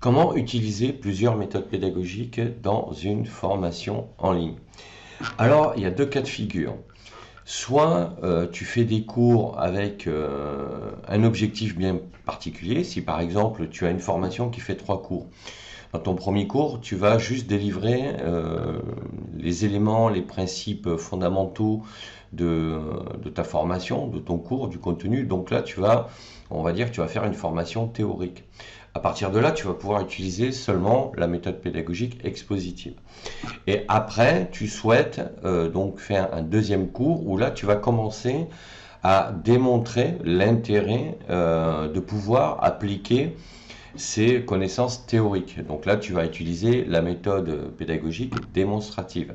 Comment utiliser plusieurs méthodes pédagogiques dans une formation en ligne? Alors, il y a deux cas de figure. Soit tu fais des cours avec un objectif bien particulier. Si par exemple tu as une formation qui fait 3 cours. Dans ton premier cours, tu vas juste délivrer les éléments, les principes fondamentaux de ta formation, de ton cours, du contenu. Donc là, on va dire que tu vas faire une formation théorique. À partir de là, tu vas pouvoir utiliser seulement la méthode pédagogique expositive. Et après, tu souhaites donc faire un deuxième cours où là, tu vas commencer à démontrer l'intérêt de pouvoir appliquer ces connaissances théoriques. Donc là, tu vas utiliser la méthode pédagogique démonstrative.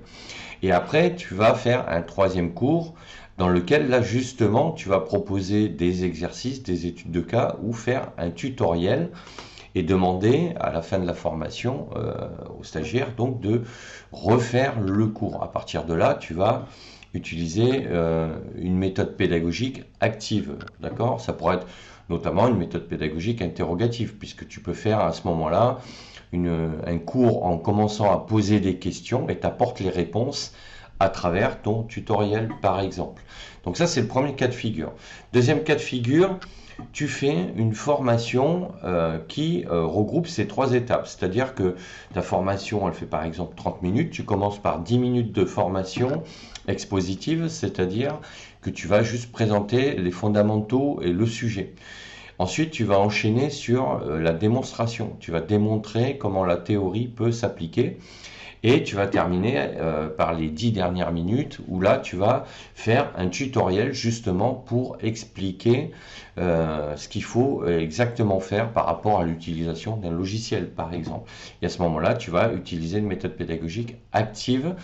Et après, tu vas faire un troisième cours dans lequel, là, justement, tu vas proposer des exercices, des études de cas ou faire un tutoriel et demander à la fin de la formation aux stagiaires donc de refaire le cours. À partir de là, tu vas utiliser une méthode pédagogique active, d'accord? Ça pourrait être notamment une méthode pédagogique interrogative, puisque tu peux faire à ce moment-là un cours en commençant à poser des questions et t'apportes les réponses à travers ton tutoriel, par exemple. Donc ça, c'est le premier cas de figure. Deuxième cas de figure, tu fais une formation qui regroupe ces 3 étapes. C'est-à-dire que ta formation, elle fait par exemple 30 minutes. Tu commences par 10 minutes de formation expositive, c'est-à-dire que tu vas juste présenter les fondamentaux et le sujet. Ensuite, tu vas enchaîner sur la démonstration. Tu vas démontrer comment la théorie peut s'appliquer. Et tu vas terminer par les 10 dernières minutes où là, tu vas faire un tutoriel justement pour expliquer ce qu'il faut exactement faire par rapport à l'utilisation d'un logiciel, par exemple. Et à ce moment-là, tu vas utiliser une méthode pédagogique active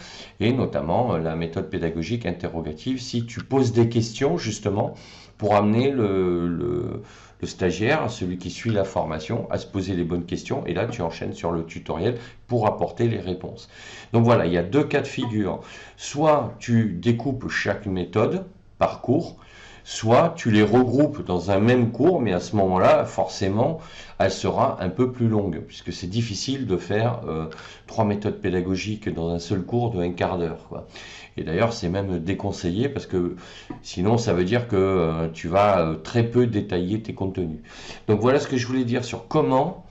et notamment la méthode pédagogique interrogative si tu poses des questions justement pour amener le stagiaire, celui qui suit la formation, à se poser les bonnes questions. Et là, tu enchaînes sur le tutoriel pour apporter les réponses. Donc voilà, il y a deux cas de figure. Soit tu découpes chaque méthode par cours, soit tu les regroupes dans un même cours, mais à ce moment-là, forcément, elle sera un peu plus longue, puisque c'est difficile de faire 3 méthodes pédagogiques dans un seul cours de un quart d'heure, quoi. Et d'ailleurs, c'est même déconseillé, parce que sinon, ça veut dire que tu vas très peu détailler tes contenus. Donc voilà ce que je voulais dire sur comment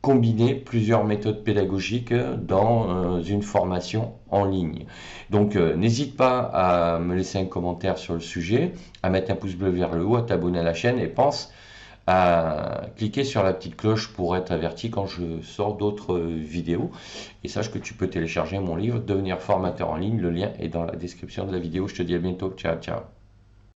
combiner plusieurs méthodes pédagogiques dans une formation en ligne. Donc n'hésite pas à me laisser un commentaire sur le sujet, à mettre un pouce bleu vers le haut, à t'abonner à la chaîne et pense à cliquer sur la petite cloche pour être averti quand je sors d'autres vidéos. Et sache que tu peux télécharger mon livre Devenir formateur en ligne, le lien est dans la description de la vidéo. Je te dis à bientôt, ciao ciao.